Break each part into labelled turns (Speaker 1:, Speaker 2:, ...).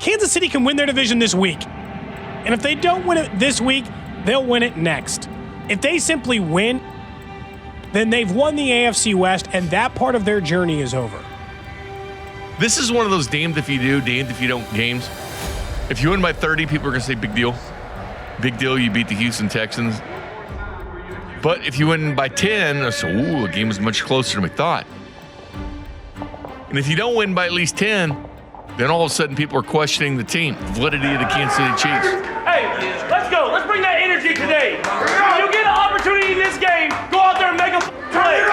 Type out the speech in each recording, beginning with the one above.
Speaker 1: Kansas City can win their division this week. And if they don't win it this week, they'll win it next. If they simply win, then they've won the AFC West, and that part of their journey is over.
Speaker 2: This is one of those damned if you do, damned if you don't games. If you win by 30, people are going to say big deal. Big deal, you beat the Houston Texans. But if you win by 10, they'll say, ooh, the game was much closer than we thought. And if you don't win by at least 10, then all of a sudden people are questioning the team, the validity of the Kansas City Chiefs.
Speaker 3: Hey, let's go. Let's bring that energy today. If you get an opportunity in this game, go out there and make a play.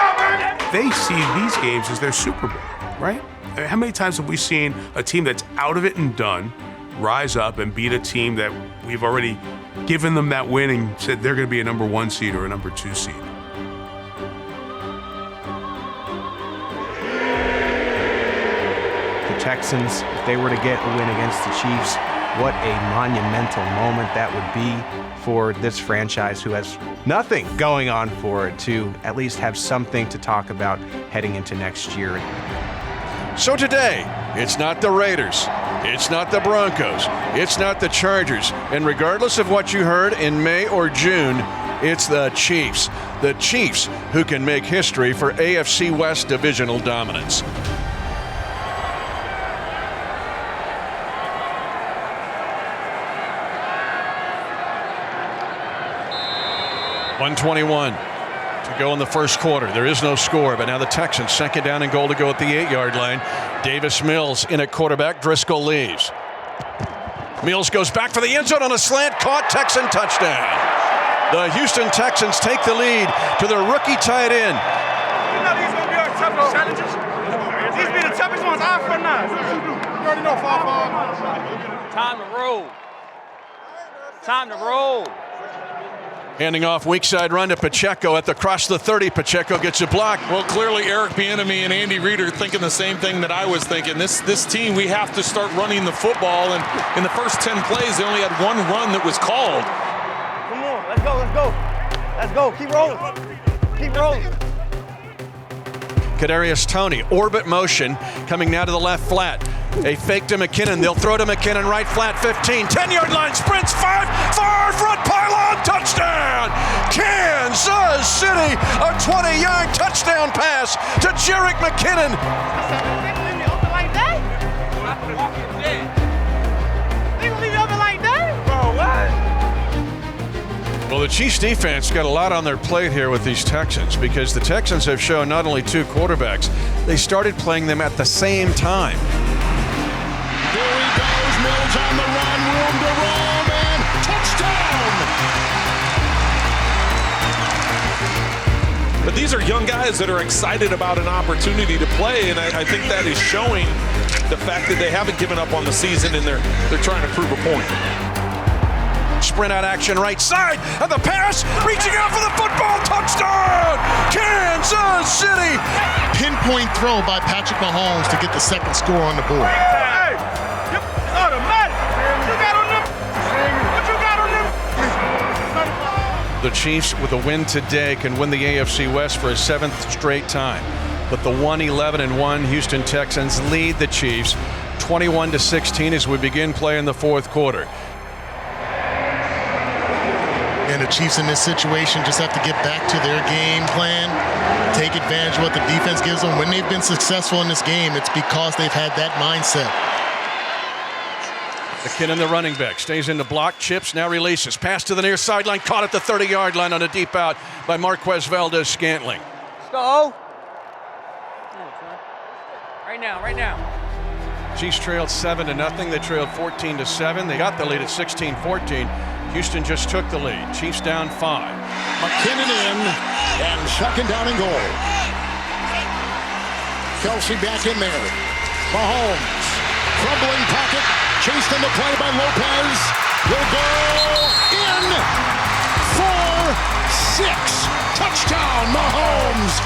Speaker 4: They see these games as their Super Bowl, right? I mean, how many times have we seen a team that's out of it and done rise up and beat a team that we've already given them that win and said they're going to be a number 1 seed or a number 2 seed?
Speaker 5: The Texans, if they were to get a win against the Chiefs, what a monumental moment that would be for this franchise who has nothing going on for it to at least have something to talk about heading into next year.
Speaker 6: So today, it's not the Raiders, it's not the Broncos, it's not the Chargers, and regardless of what you heard in May or June, it's the Chiefs who can make history for AFC West divisional dominance. .121 to go in the first quarter. There is no score, but now the Texans, second down and goal to go at the 8-yard line. Davis Mills in at quarterback. Driscoll leaves. Mills goes back for the end zone on a slant, caught, Texan touchdown. The Houston Texans take the lead to their rookie tight end.
Speaker 7: You know these going to be our toughest challenges. These be the toughest ones, eye for an eye. You already know,
Speaker 3: Time to roll. Time to roll.
Speaker 6: Handing off weak side run to Pacheco at the cross the 30. Pacheco gets a block.
Speaker 8: Well, clearly Eric Bieniemy and Andy Reid are thinking the same thing that I was thinking. This team, we have to start running the football. And in the first 10 plays, they only had one run that was called.
Speaker 7: Come on, let's go, let's go. Let's go, keep rolling. Keep rolling.
Speaker 6: Kadarius Toney, orbit motion, coming now to the left flat. A fake to McKinnon. They'll throw to McKinnon, right flat, 15. 10-yard line, sprints, 5, far front pylon, touchdown! Kansas City, a 20-yard touchdown pass to Jerick McKinnon. Well, the Chiefs defense got a lot on their plate here with these Texans because the Texans have shown not only 2 quarterbacks, they started playing them at the same time.
Speaker 9: There he goes, Mills on the run, room to roam, and touchdown!
Speaker 8: But these are young guys that are excited about an opportunity to play, and I think that is showing the fact that they haven't given up on the season and they're trying to prove a point.
Speaker 6: Sprint out action right side, and the pass, reaching out for the football, touchdown! Kansas City!
Speaker 9: Pinpoint throw by Patrick Mahomes to get the second score on the board.
Speaker 7: Hey, automatic. What you got on them?
Speaker 6: The Chiefs, with a win today, can win the AFC West for a 7th straight time. But the 1-11-1 Houston Texans lead the Chiefs 21-16 as we begin play in the 4th quarter.
Speaker 9: And the Chiefs in this situation just have to get back to their game plan, take advantage of what the defense gives them. When they've been successful in this game, it's because they've had that mindset.
Speaker 6: McKinnon, the running back, stays in the block, chips, now releases. Pass to the near sideline, caught at the 30-yard line on a deep out by Marquez Valdez-Scantling.
Speaker 3: Let's go. Right now.
Speaker 6: Chiefs trailed 7-0. They trailed 14-7. They got the lead at 16-14. Houston just took the lead. Chiefs down 5.
Speaker 9: McKinnon in, and second down and goal. Kelsey back in there. Mahomes, crumbling pocket, chased in the play by Lopez. Will go in for 6. Touchdown, Mahomes.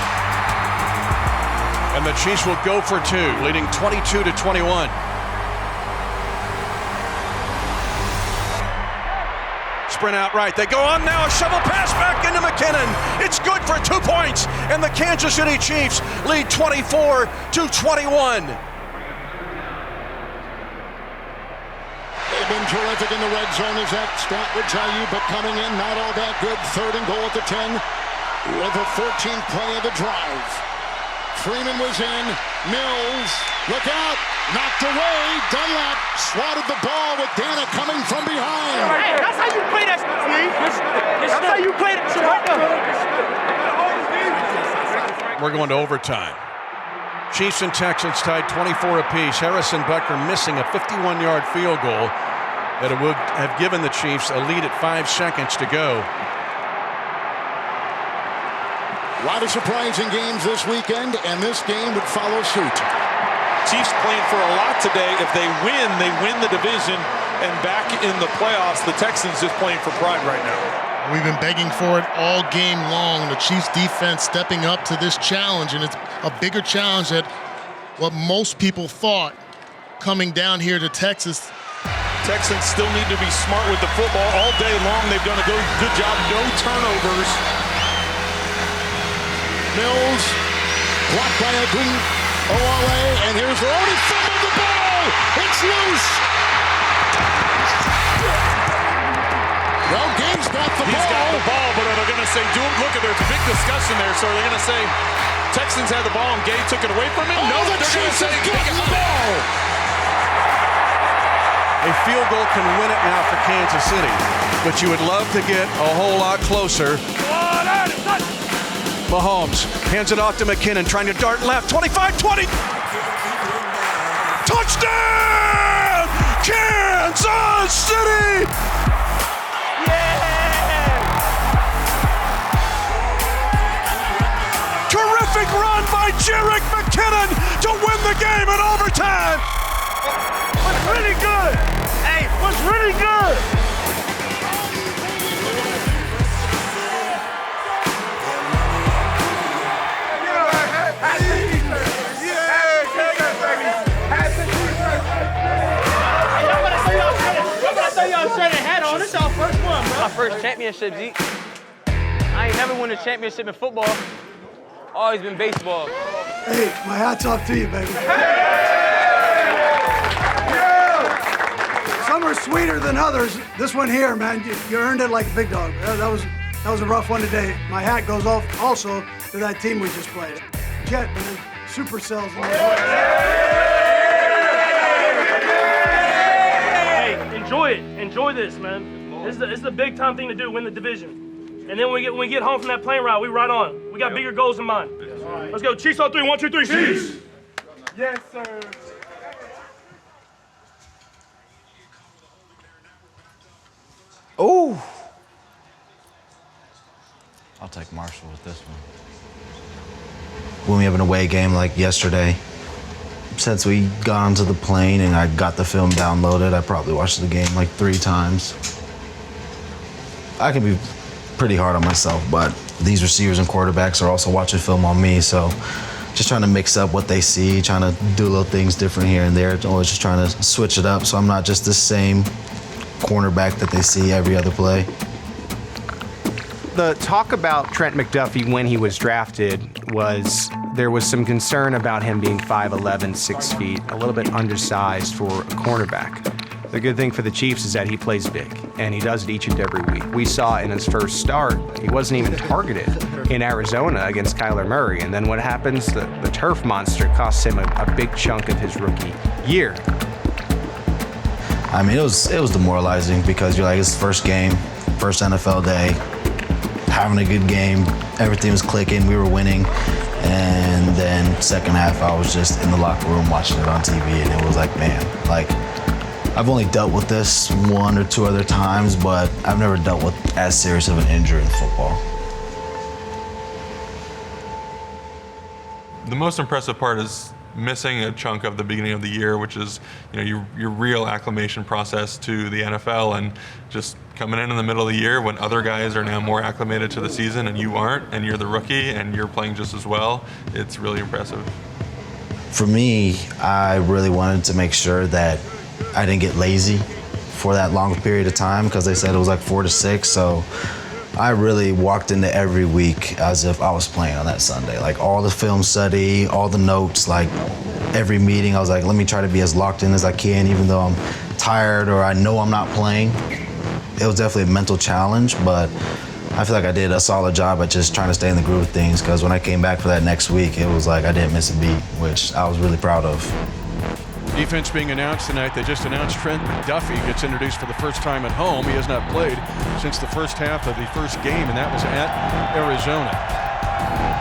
Speaker 6: And the Chiefs will go for 2, leading 22-21. Sprint out right. They go on now. A shovel pass back into McKinnon. It's good for 2 points. And the Kansas City Chiefs lead 24-21.
Speaker 9: They've been terrific in the red zone, as that stat would tell you, but coming in not all that good. 3rd and goal at the 10 with the 14th play of the drive. Freeman was in. Mills, look out, knocked away. Dunlap swatted the ball with Dana coming from behind.
Speaker 7: Hey, that's how you play that shit, Steve. That's how you play that shit right there.
Speaker 6: We're going to overtime. Chiefs and Texans tied 24 apiece. Harrison Butker missing a 51-yard field goal that would have given the Chiefs a lead at 5 seconds to go.
Speaker 9: A lot of surprising games this weekend, and this game would follow suit.
Speaker 8: Chiefs playing for a lot today. If they win the division, and back in the playoffs, the Texans just playing for pride right now.
Speaker 10: We've been begging for it all game long. The Chiefs defense stepping up to this challenge, and it's a bigger challenge than what most people thought coming down here to Texas.
Speaker 8: Texans still need to be smart with the football all day long. They've done a good job, no turnovers.
Speaker 9: Mills blocked by a good OLA, and here's Rody fumbled the ball. It's loose. Well, Gaines got the ball.
Speaker 8: He's got the ball, but are they going to say, look at, there's a big discussion there. So are they going to say Texans had the ball and Gay took it away from him? No,
Speaker 9: the
Speaker 8: they're going to
Speaker 9: Chiefs
Speaker 8: say
Speaker 9: have gotten the ball.
Speaker 6: A field goal can win it now for Kansas City, but you would love to get a whole lot closer. Mahomes hands it off to McKinnon, trying to dart left. 25-20. Touchdown! Kansas City! Terrific run by Jerick McKinnon to win the game in overtime.
Speaker 3: What's really good? Hey, what's really good?
Speaker 7: This our first one, bro.
Speaker 11: My first championship, Zeke. I ain't never won a championship in football. Always been baseball.
Speaker 12: Hey, my hat's off to you, baby. Some are sweeter than others. This one here, man, you earned it like a big dog. That was a rough one today. My hat goes off also to that team we just played. Jet, man, supercells in
Speaker 3: Hey, enjoy it. Enjoy this, man. This is the big time thing to do, win the division. And then when we get home from that plane ride, we ride on. We got bigger goals in mind. Let's go. Chiefs on 3. 1, 2, 3. Chiefs! Yes, sir.
Speaker 13: Oh! I'll take Marshall with this one. When we have an away game like yesterday, since we got onto the plane and I got the film downloaded, I probably watched the game like 3 times. I can be pretty hard on myself, but these receivers and quarterbacks are also watching film on me, so just trying to mix up what they see, trying to do little things different here and there, always just trying to switch it up so I'm not just the same cornerback that they see every other play.
Speaker 5: The talk about Trent McDuffie when he was drafted was there was some concern about him being 5'11", 6 feet, a little bit undersized for a cornerback. The good thing for the Chiefs is that he plays big, and he does it each and every week. We saw in his first start, he wasn't even targeted in Arizona against Kyler Murray, and then what happens? The turf monster costs him a big chunk of his rookie year.
Speaker 13: I mean, it was demoralizing because you're like, it's the first game, first NFL day, having a good game, everything was clicking, we were winning, and then second half I was just in the locker room watching it on TV, and it was like, man, like, I've only dealt with this 1 or 2 other times, but I've never dealt with as serious of an injury in football.
Speaker 14: The most impressive part is missing a chunk of the beginning of the year, which is, you know, your real acclimation process to the NFL, and just coming in the middle of the year when other guys are now more acclimated to the season and you aren't, and you're the rookie and you're playing just as well. It's really impressive.
Speaker 13: For me, I really wanted to make sure that I didn't get lazy for that long period of time because they said it was like 4 to 6. So I really walked into every week as if I was playing on that Sunday. Like all the film study, all the notes, like every meeting, I was like, let me try to be as locked in as I can, even though I'm tired or I know I'm not playing. It was definitely a mental challenge, but I feel like I did a solid job at just trying to stay in the groove of things, because when I came back for that next week, it was like I didn't miss a beat, which I was really proud of.
Speaker 6: Defense being announced tonight. They just announced Trent McDuffie gets introduced for the first time at home. He has not played since the first half of the first game, and that was at Arizona.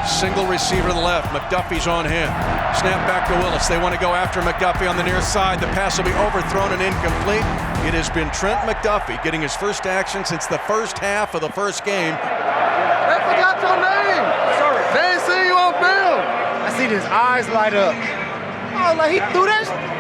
Speaker 6: Single receiver to the left. McDuffie's on him. Snap back to Willis. They want to go after McDuffie on the near side. The pass will be overthrown and incomplete. It has been Trent McDuffie getting his first action since the first half of the first game.
Speaker 7: They forgot your name. Sorry. They ain't seen you on film. I see his eyes light up. Oh, like he threw that.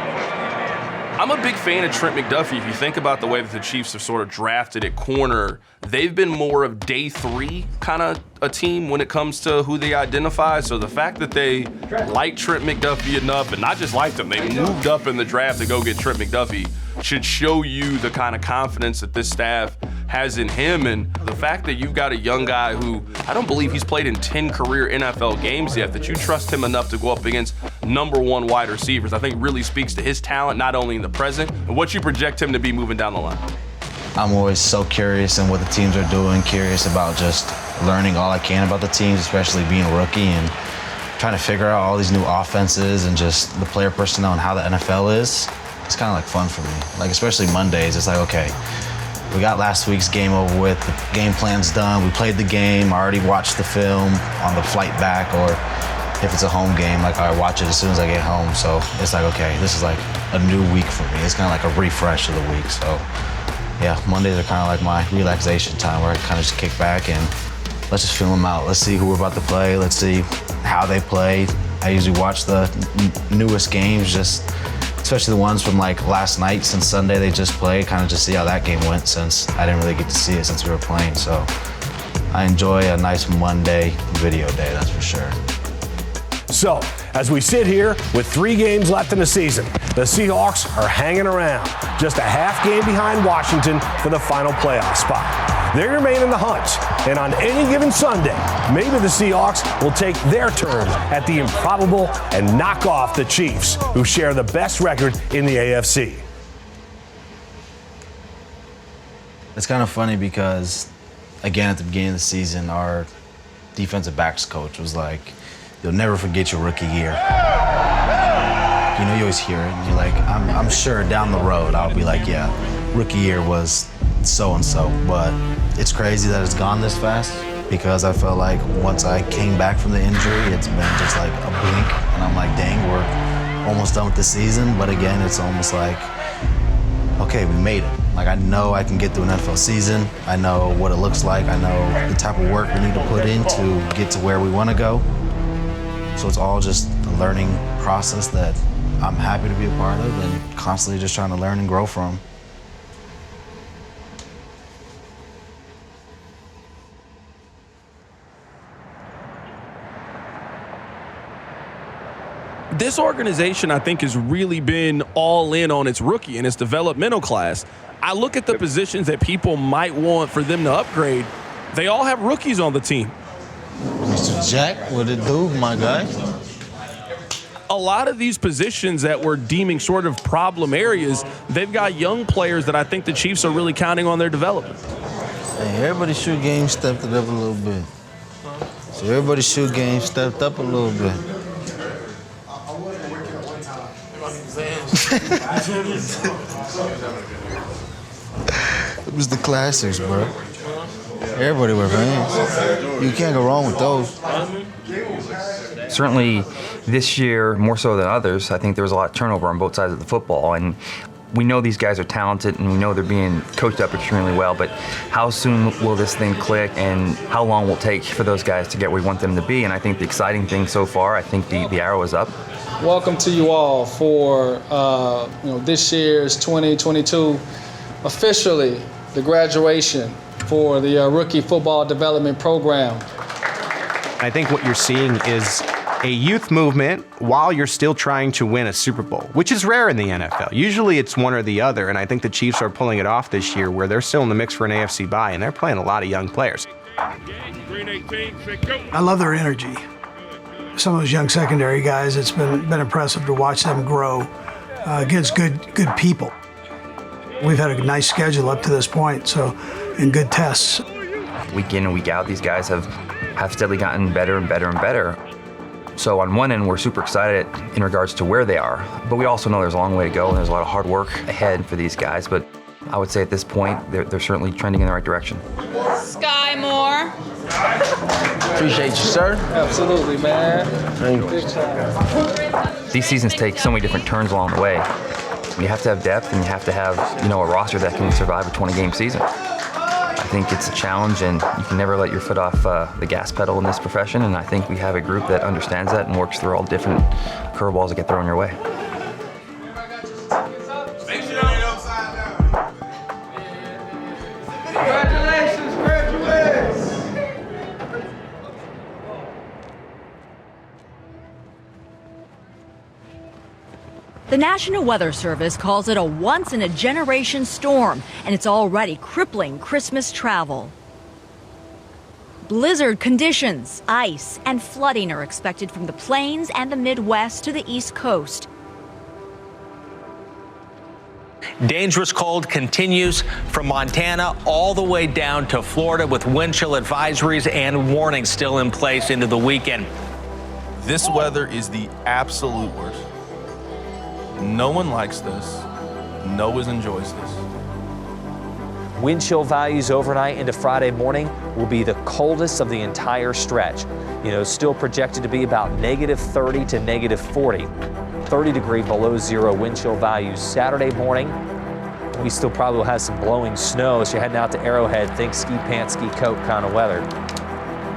Speaker 15: I'm a big fan of Trent McDuffie. If you think about the way that the Chiefs have sort of drafted at corner, they've been more of day three kind of a team when it comes to who they identify. So the fact that they liked Trent McDuffie enough, and not just liked him, they moved up in the draft to go get Trent McDuffie, should show you the kind of confidence that this staff has in him. And the fact that you've got a young guy who, I don't believe he's played in 10 career NFL games yet, that you trust him enough to go up against #1 wide receivers, I think really speaks to his talent, not only in the present, and what you project him to be moving down the line.
Speaker 13: I'm always so curious in what the teams are doing, curious about just learning all I can about the teams, especially being a rookie and trying to figure out all these new offenses and just the player personnel and how the NFL is. It's kind of like fun for me. Like, especially Mondays, it's like, okay, we got last week's game over with, the game plan's done, we played the game, I already watched the film on the flight back, or if it's a home game, like I watch it as soon as I get home. So it's like, okay, this is like a new week for me. It's kind of like a refresh of the week. So yeah, Mondays are kind of like my relaxation time where I kind of just kick back and let's just feel them out. Let's see who we're about to play. Let's see how they play. I usually watch the newest games, just especially the ones from like last night, since Sunday they just played, kind of just see how that game went, since I didn't really get to see it since we were playing. So I enjoy a nice Monday video day, that's for sure.
Speaker 16: So, as we sit here with 3 games left in the season, the Seahawks are hanging around, just a half game behind Washington for the final playoff spot. They remain in the hunt, and on any given Sunday, maybe the Seahawks will take their turn at the improbable and knock off the Chiefs, who share the best record in the AFC.
Speaker 13: It's kind of funny because, again, at the beginning of the season, our defensive backs coach was like, you'll never forget your rookie year. You know, you always hear it, and you're like, I'm sure down the road I'll be like, yeah, rookie year was so-and-so, but it's crazy that it's gone this fast, because I felt like once I came back from the injury, it's been just like a blink, and I'm like, dang, we're almost done with the season, but again, it's almost like, okay, we made it. Like, I know I can get through an NFL season. I know what it looks like. I know the type of work we need to put in to get to where we want to go. So it's all just a learning process that I'm happy to be a part of and constantly just trying to learn and grow from.
Speaker 15: This organization, I think, has really been all in on its rookie and its developmental class. I look at the positions that people might want for them to upgrade. They all have rookies on the team.
Speaker 13: Mr. Jack, what it do, my guy?
Speaker 15: A lot of these positions that we're deeming sort of problem areas, they've got young players that I think the Chiefs are really counting on their development.
Speaker 13: Hey, everybody's shoe game stepped it up a little bit. So everybody's shoe game stepped up a little bit. It was the classics, bro. Everybody wear Vans. You can't go wrong with those.
Speaker 17: Certainly this year, more so than others, I think there was a lot of turnover on both sides of the football. And we know these guys are talented and we know they're being coached up extremely well, but how soon will this thing click and how long will it take for those guys to get where we want them to be? And I think the exciting thing so far, I think the arrow is up.
Speaker 18: Welcome to you all for this year's 2022, officially the graduation for the Rookie Football Development Program.
Speaker 5: I think what you're seeing is a youth movement while you're still trying to win a Super Bowl, which is rare in the NFL. Usually it's one or the other, and I think the Chiefs are pulling it off this year where they're still in the mix for an AFC bye, and they're playing a lot of young players.
Speaker 12: I love their energy. Some of those young secondary guys, it's been impressive to watch them grow against good people. We've had a nice schedule up to this point, and good tests.
Speaker 17: Week in and week out, these guys have steadily gotten better and better and better. So on one end, we're super excited in regards to where they are, but we also know there's a long way to go and there's a lot of hard work ahead for these guys. But I would say at this point, they're certainly trending in the right direction.
Speaker 19: Sky Moore.
Speaker 17: Appreciate you, sir.
Speaker 18: Absolutely, man.
Speaker 17: Thank you. These seasons take so many different turns along the way. You have to have depth and you have to have, a roster that can survive a 20-game season. I think it's a challenge, and you can never let your foot off the gas pedal in this profession, and I think we have a group that understands that and works through all different curveballs that get thrown your way.
Speaker 19: Congratulations, graduates!
Speaker 20: The National Weather Service calls it a once-in-a-generation storm, and it's already crippling Christmas travel. Blizzard conditions, ice, and flooding are expected from the plains and the Midwest to the East Coast.
Speaker 21: Dangerous cold continues from Montana all the way down to Florida, with wind chill advisories and warnings still in place into the weekend.
Speaker 22: This weather is the absolute worst. No one likes this. No one enjoys this.
Speaker 23: Wind chill values overnight into Friday morning will be the coldest of the entire stretch. Still projected to be about -30 to -40. 30-degree below zero wind chill values Saturday morning. We still probably will have some blowing snow as you're heading out to Arrowhead. Think ski pants, ski coat kind of weather.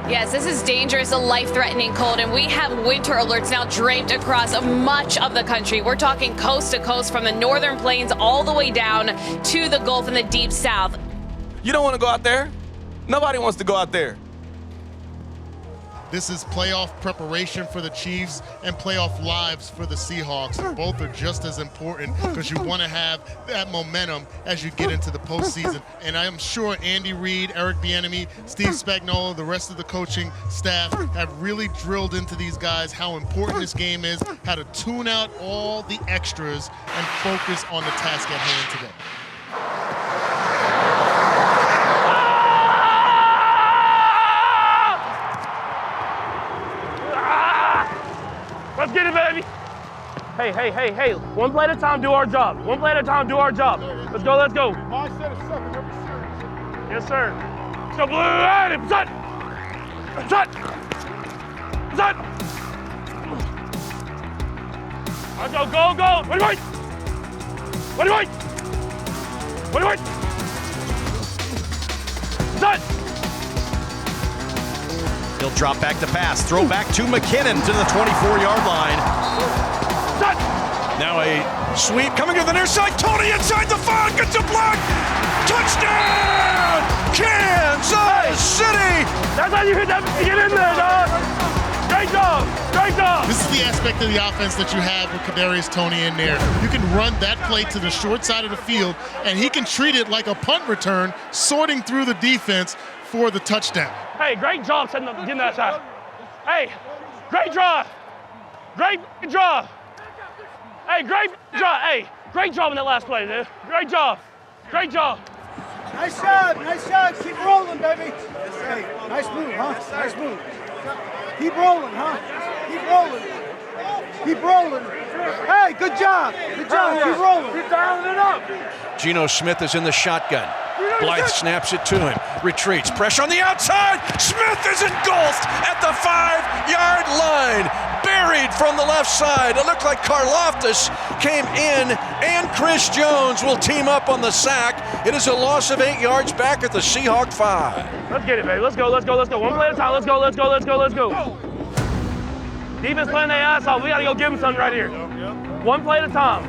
Speaker 19: Yes, this is dangerous, a life-threatening cold, and we have winter alerts now draped across much of the country. We're talking coast to coast from the northern plains all the way down to the Gulf and the deep south.
Speaker 22: You don't want to go out there. Nobody wants to go out there.
Speaker 10: This is playoff preparation for the Chiefs and playoff lives for the Seahawks. Both are just as important because you want to have that momentum as you get into the postseason. And I am sure Andy Reid, Eric Bieniemy, Steve Spagnuolo, the rest of the coaching staff have really drilled into these guys how important this game is, how to tune out all the extras and focus on the task at hand today.
Speaker 3: Let's get it, baby. Hey. One play at a time, do our job. One play at a time, do our job. Let's go, let's go.
Speaker 10: Mindset of second, every series.
Speaker 3: Yes, sir. Let's go, Blue. Ready, set. Set. Set. Let's go, go. Wait. Set.
Speaker 24: He'll drop back to pass. Throw back to McKinnon to the 24-yard line.
Speaker 6: Now a sweep coming to the near side. Tony inside the 5. Gets a block. Touchdown! Kansas City!
Speaker 3: That's how you hit that. Get in there, dog. Great job.
Speaker 10: This is the aspect of the offense that you have with Kadarius Toney in there. You can run that play to the short side of the field, and he can treat it like a punt return, sorting through the defense for the touchdown.
Speaker 3: Hey, great job getting that shot. Hey, great draw. Great draw. Hey, great draw. Hey, great job in that last play, dude. Great job.
Speaker 12: Nice shot. Keep rolling, baby. Hey, nice move, huh? Nice move. Keep rolling, huh? Keep rolling. Hey, good job. Keep rolling.
Speaker 3: Keep dialing it up.
Speaker 6: Geno Smith is in the shotgun. Blythe snaps it to him. Retreats. Pressure on the outside. Smith is engulfed at the 5-yard line. Buried from the left side. It looked like Karlaftis came in, and Chris Jones will team up on the sack. It is a loss of 8 yards back at the Seahawk 5.
Speaker 3: Let's get it, baby. Let's go. One play at a time. Let's go. Defense playing their ass off. We got to go give them something right here. One play at a time.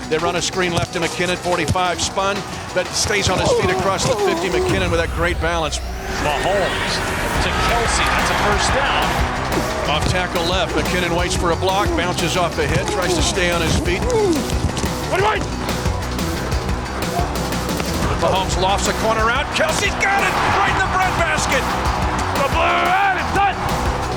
Speaker 6: They run a screen left to McKinnon, 45, spun, but stays on his feet across the 50. McKinnon with that great balance.
Speaker 25: Mahomes to Kelsey. That's a first down.
Speaker 6: Off tackle left. McKinnon waits for a block, bounces off the hit, tries to stay on his feet.
Speaker 3: Wait.
Speaker 6: Mahomes lofts a corner out. Kelsey's got it right in the breadbasket.
Speaker 3: The blue, and it's done.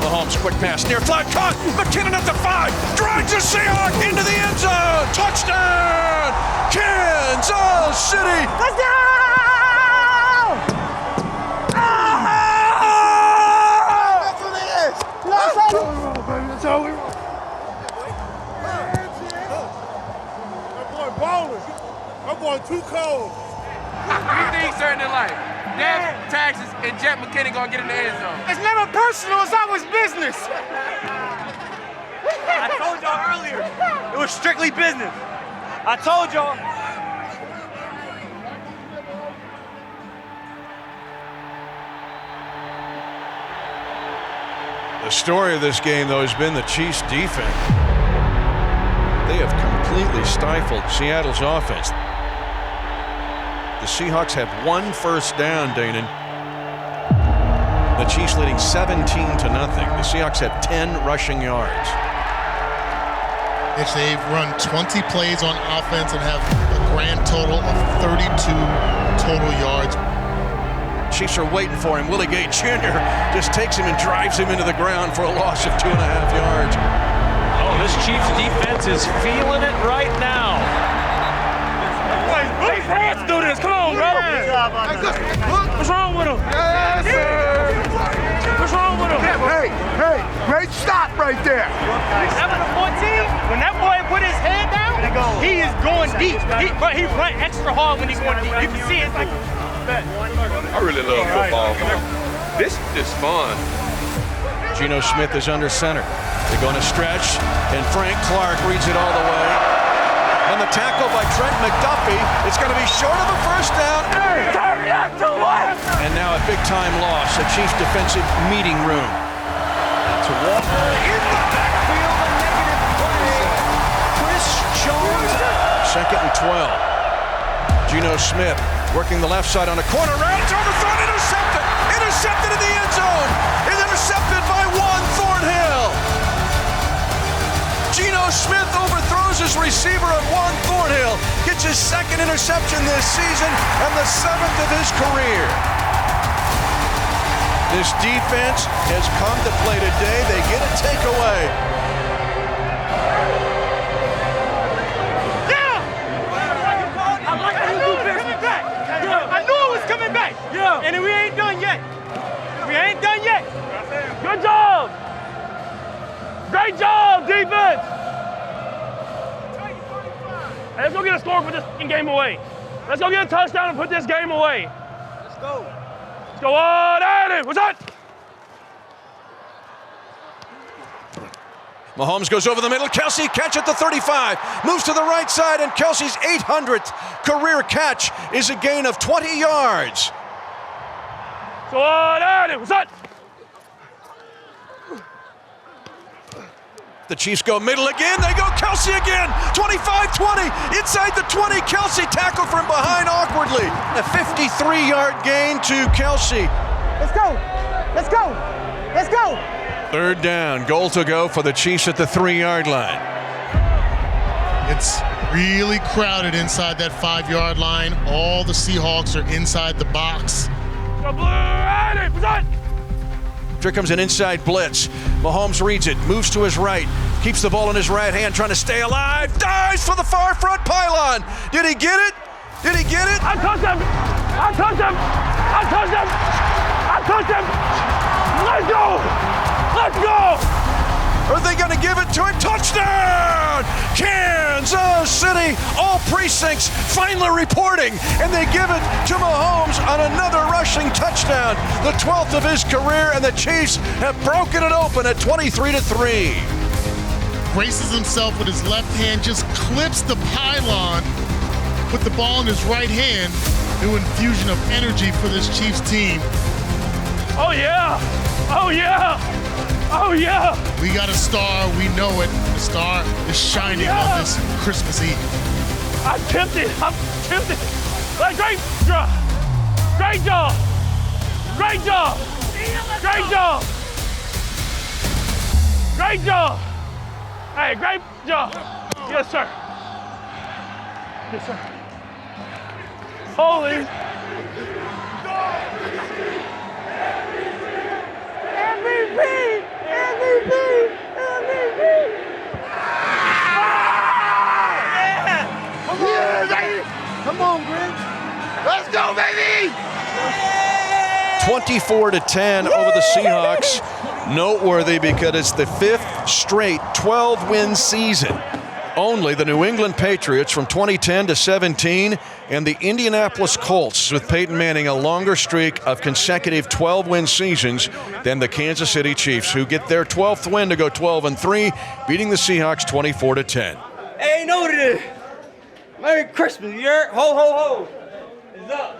Speaker 6: Mahomes Quick pass, near flat, caught. McKinnon at the 5, drives the Seahawks into the end zone. Touchdown, Kansas City.
Speaker 7: Let's go! That's what it is. That's all we want.
Speaker 1: That boy ballin'. That boy too cold.
Speaker 2: 3 things certain in life. Death, taxes, and Jet McKinney gonna get in the end zone.
Speaker 7: It's never personal, it's always business.
Speaker 11: I told y'all earlier, it was strictly business. I told y'all.
Speaker 6: The story of this game, though, has been the Chiefs' defense. They have completely stifled Seattle's offense. The Seahawks have 1 first down, Danon. The Chiefs leading 17-0. The Seahawks have 10 rushing yards.
Speaker 10: They've run 20 plays on offense and have a grand total of 32 total yards.
Speaker 6: Chiefs are waiting for him. Willie Gay Jr. just takes him and drives him into the ground for a loss of 2.5 yards.
Speaker 25: Oh, this Chiefs defense is feeling it right now.
Speaker 3: Big hands do this. Come on, bro. What's wrong with him?
Speaker 7: Yes, sir.
Speaker 3: What's wrong with him?
Speaker 7: Hey, great stop right there.
Speaker 11: Number 14, when that boy put his head down, he is going deep. He run extra hard when he's going deep. You can see it's like.
Speaker 4: I really love football. This is fun.
Speaker 6: Geno Smith is under center. They're going to stretch, and Frank Clark reads it all the way. And the tackle by Trent McDuffie, it's going to be short of a first down. And now a big-time loss, a Chiefs defensive meeting room. To Walker in the backfield, a negative play. Chris Jones. 2nd and 12. Geno Smith working the left side on a corner route. It's overthrown, intercepted. Intercepted in the end zone. It's intercepted by Thornhill. Geno Smith overthrows his receiver at Thornhill. Gets his 2nd interception this season and the 7th of his career. This defense has come to play today. They get a takeaway.
Speaker 11: I knew it was coming back. Yeah. And we ain't done yet. We ain't done yet.
Speaker 3: Good job. Great job, defense. Hey, let's go get a score and put this game away. Let's go get a touchdown and put this game away.
Speaker 11: Let's go.
Speaker 3: Let's go on at it. What's that?
Speaker 6: Mahomes goes over the middle. Kelsey catch at the 35. Moves to the right side, and Kelsey's 800th career catch is a gain of 20 yards.
Speaker 3: So on at it. What's that?
Speaker 6: The Chiefs go middle again. They go Kelsey again. 25-20. Inside the 20. Kelsey tackled from behind awkwardly. A 53-yard gain to Kelsey.
Speaker 7: Let's go. Let's go. Let's go.
Speaker 6: 3rd down. Goal to go for the Chiefs at the 3-yard line.
Speaker 10: It's really crowded inside that 5-yard line. All the Seahawks are inside the box.
Speaker 3: Go blue at it. What's that?
Speaker 6: Here comes an inside blitz. Mahomes reads it, moves to his right, keeps the ball in his right hand, trying to stay alive, dives for the far front pylon. Did he get it? Did he get it?
Speaker 3: I touched him. I touched him. I touched him. I touched him. Let's go. Let's go.
Speaker 6: Are they going to give it to him? Touchdown! Kansas City, all precincts finally reporting, and they give it to Mahomes on another rushing touchdown, the 12th of his career, and the Chiefs have broken it open at 23-3.
Speaker 10: Braces himself with his left hand, just clips the pylon, put the ball in his right hand. New infusion of energy for this Chiefs team.
Speaker 3: Oh yeah! Oh yeah! Oh yeah!
Speaker 10: We got a star, we know it. The star is shining on this Christmas Eve.
Speaker 3: I'm tempted. Like, great job! Great job! Great job! Great job! Great job! Hey, great job! Yes, sir. Yes, sir. Holy.
Speaker 7: MVP! MVP!
Speaker 6: 24-10 over the Seahawks. Noteworthy because it's the 5th straight 12-win season. Only the New England Patriots from 2010 to 17 and the Indianapolis Colts with Peyton Manning a longer streak of consecutive 12-win seasons than the Kansas City Chiefs, who get their 12th win to go 12-3, beating the Seahawks 24-10.
Speaker 8: Hey, you know what it is? Merry Christmas, you heard? Ho, ho, ho. It's up.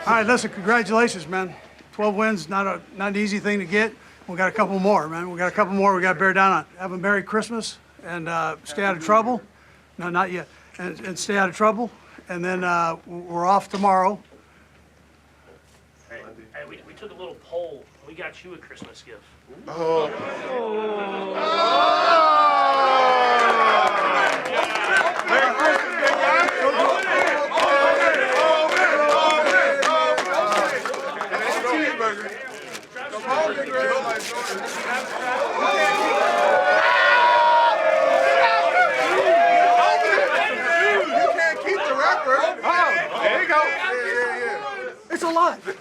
Speaker 12: All right, listen, congratulations, man. 12 wins, not an easy thing to get. We got a couple more, man. We got a couple more we got to bear down on. Have a Merry Christmas and stay out of trouble. No, not yet. And stay out of trouble. And then we're off tomorrow.
Speaker 3: Hey, we took a little poll. We got you a Christmas gift.
Speaker 1: Oh. Merry Christmas, big guy.
Speaker 12: There you go. Yeah. It's a lot. Hey.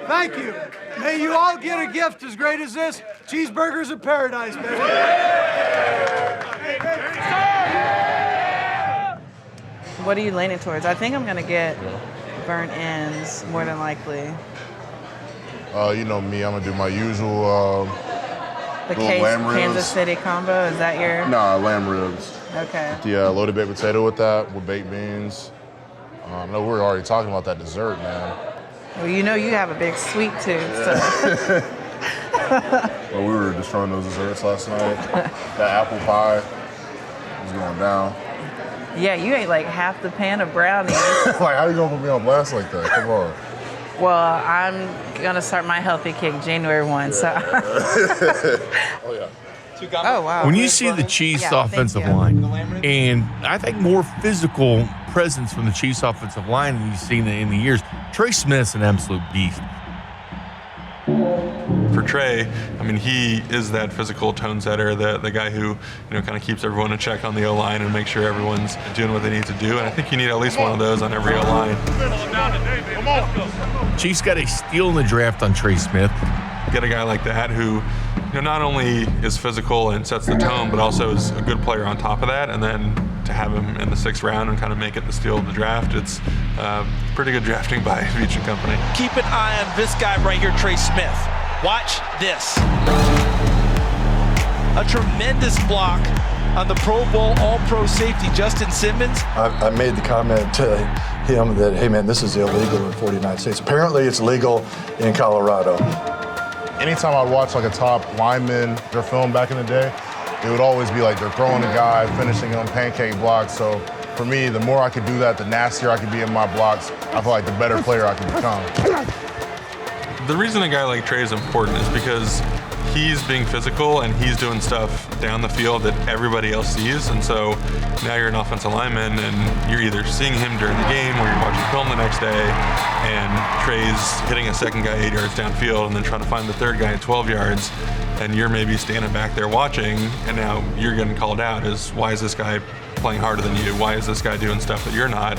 Speaker 12: Thank you. May you all get a gift as great as this. Cheeseburgers of paradise, baby.
Speaker 9: What are you leaning towards? I think I'm going to get burnt ends, more than likely.
Speaker 14: You know me, I'm going to do my usual
Speaker 9: The
Speaker 14: lamb ribs.
Speaker 9: Kansas City combo, is that your?
Speaker 14: Nah, lamb ribs.
Speaker 9: Okay.
Speaker 14: Yeah, loaded baked potato with that, with baked beans. No, we were already talking about that dessert, man.
Speaker 9: Well, you know you have a big sweet tooth, so.
Speaker 14: Well, we were destroying those desserts last night. That apple pie was going down.
Speaker 9: Yeah, you ate like half the pan of brownies.
Speaker 14: Like, how you gonna put me on blast like that? Come on.
Speaker 9: Well, I'm gonna start my healthy kick January 1, so.
Speaker 14: Oh, yeah.
Speaker 9: Oh, wow.
Speaker 15: When you see the Chiefs
Speaker 9: Yeah,
Speaker 15: offensive
Speaker 9: thank you.
Speaker 15: line, and I think more physical presence from the Chiefs offensive line than you've seen in the years, Trey Smith's an absolute beast.
Speaker 16: For Trey, I mean, he is that physical tone setter, the guy who, kind of keeps everyone in check on the O-line and makes sure everyone's doing what they need to do. And I think you need at least one of those on every O-line.
Speaker 15: Chiefs got a steal in the draft on Trey Smith.
Speaker 16: Get a guy like that who, not only is physical and sets the tone, but also is a good player on top of that. And then to have him in the 6th round and kind of make it the steal of the draft, it's pretty good drafting by Veach and company.
Speaker 25: Keep an eye on this guy right here, Trey Smith. Watch this. A tremendous block on the Pro Bowl All-Pro safety, Justin Simmons.
Speaker 26: I made the comment to him that, hey man, this is illegal in 49 states. Apparently it's legal in Colorado.
Speaker 14: Anytime I watch like a top lineman, their film back in the day, it would always be like they're throwing a guy, finishing him, pancake blocks. So for me, the more I could do that, the nastier I could be in my blocks. I feel like the better player I could become.
Speaker 16: The reason a guy like Trey is important is because he's being physical and he's doing stuff down the field that everybody else sees. And so now you're an offensive lineman and you're either seeing him during the game or you're watching film the next day and Trey's hitting a second guy 8 yards downfield and then trying to find the third guy at 12 yards and you're maybe standing back there watching and now you're getting called out as, why is this guy playing harder than you? Why is this guy doing stuff that you're not?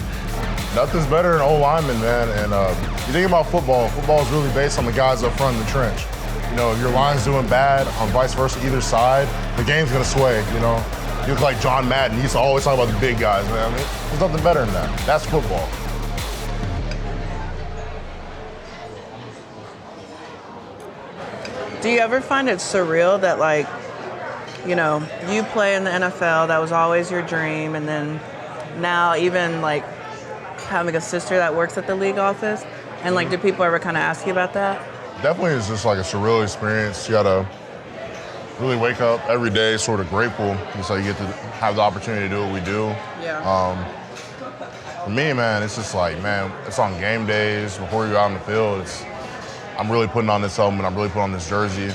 Speaker 14: Nothing's better than old lineman, man. And you think about football is really based on the guys up front in the trench. If your line's doing bad on vice versa, either side, the game's gonna sway, You look like John Madden. He used to always talk about the big guys, man. I mean, there's nothing better than that. That's football.
Speaker 9: Do you ever find it surreal that, like, you play in the NFL, that was always your dream, and then now even, like, having a sister that works at the league office, and, like, do people ever kind of ask you about that?
Speaker 14: Definitely it's just like a surreal experience. You gotta really wake up every day sort of grateful just so you get to have the opportunity to do what we do.
Speaker 9: Yeah.
Speaker 14: For me, man, it's just like, man, it's on game days, before you're out on the field, I'm really putting on this helmet, I'm really putting on this jersey.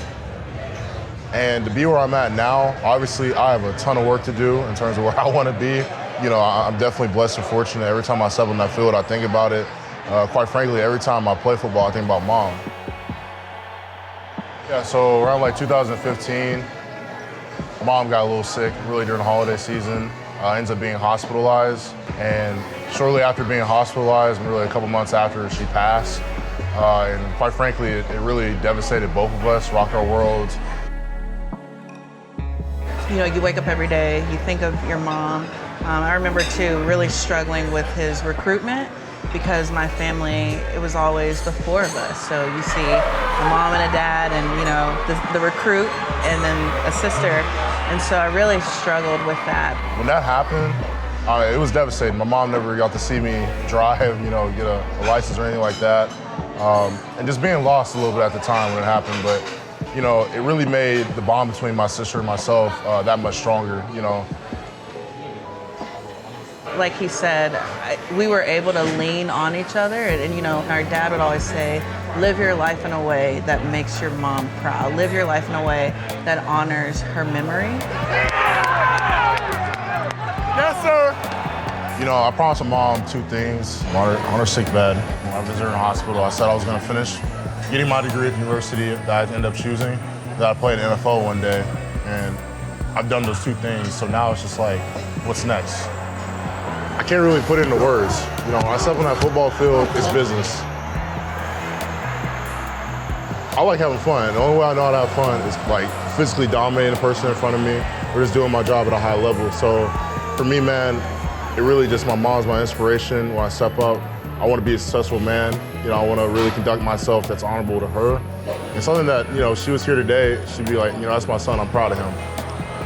Speaker 14: And to be where I'm at now, obviously I have a ton of work to do in terms of where I want to be. I'm definitely blessed and fortunate. Every time I step on that field, I think about it. Quite frankly, every time I play football, I think about mom. Yeah, so around like 2015, mom got a little sick really during the holiday season. Ends up being hospitalized. And shortly after being hospitalized, really a couple months after, she passed. And quite frankly, it really devastated both of us, rocked our worlds.
Speaker 9: You know, you wake up every day, you think of your mom. I remember too, really struggling with his recruitment because my family, it was always the four of us. So you see a mom and a dad and, you know, the recruit and then a sister. And so I really struggled with that.
Speaker 14: When that happened, it was devastating. My mom never got to see me drive, you know, get a license or anything like that. And just being lost a little bit at the time when it happened. But, you know, it really made the bond between my sister and myself that much stronger, you know.
Speaker 9: Like he said, we were able to lean on each other. And, you know, our dad would always say, live your life in a way that makes your mom proud. Live your life in a way that honors her memory.
Speaker 1: Yes, sir.
Speaker 14: You know, I promised my mom two things. On her sick bed, when I visited her in the hospital, I said I was going to finish getting my degree at the university that I ended up choosing, that I played in the NFL one day. And I've done those two things, so now it's just like, what's next? I can't really put it into words. You know, when I step on that football field, it's business. I like having fun. The only way I know how to have fun is like physically dominating the person in front of me or just doing my job at a high level. So for me, man, it really just, my mom's my inspiration. When I step up, I want to be a successful man. You know, I want to really conduct myself that's honorable to her. And something that, you know, she was here today, she'd be like, you know, that's my son, I'm proud of him.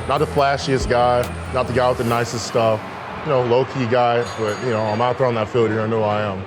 Speaker 14: Not the flashiest guy, not the guy with the nicest stuff, you know, low-key guy, but, you know, I'm out there on that field, you're gonna know who I am.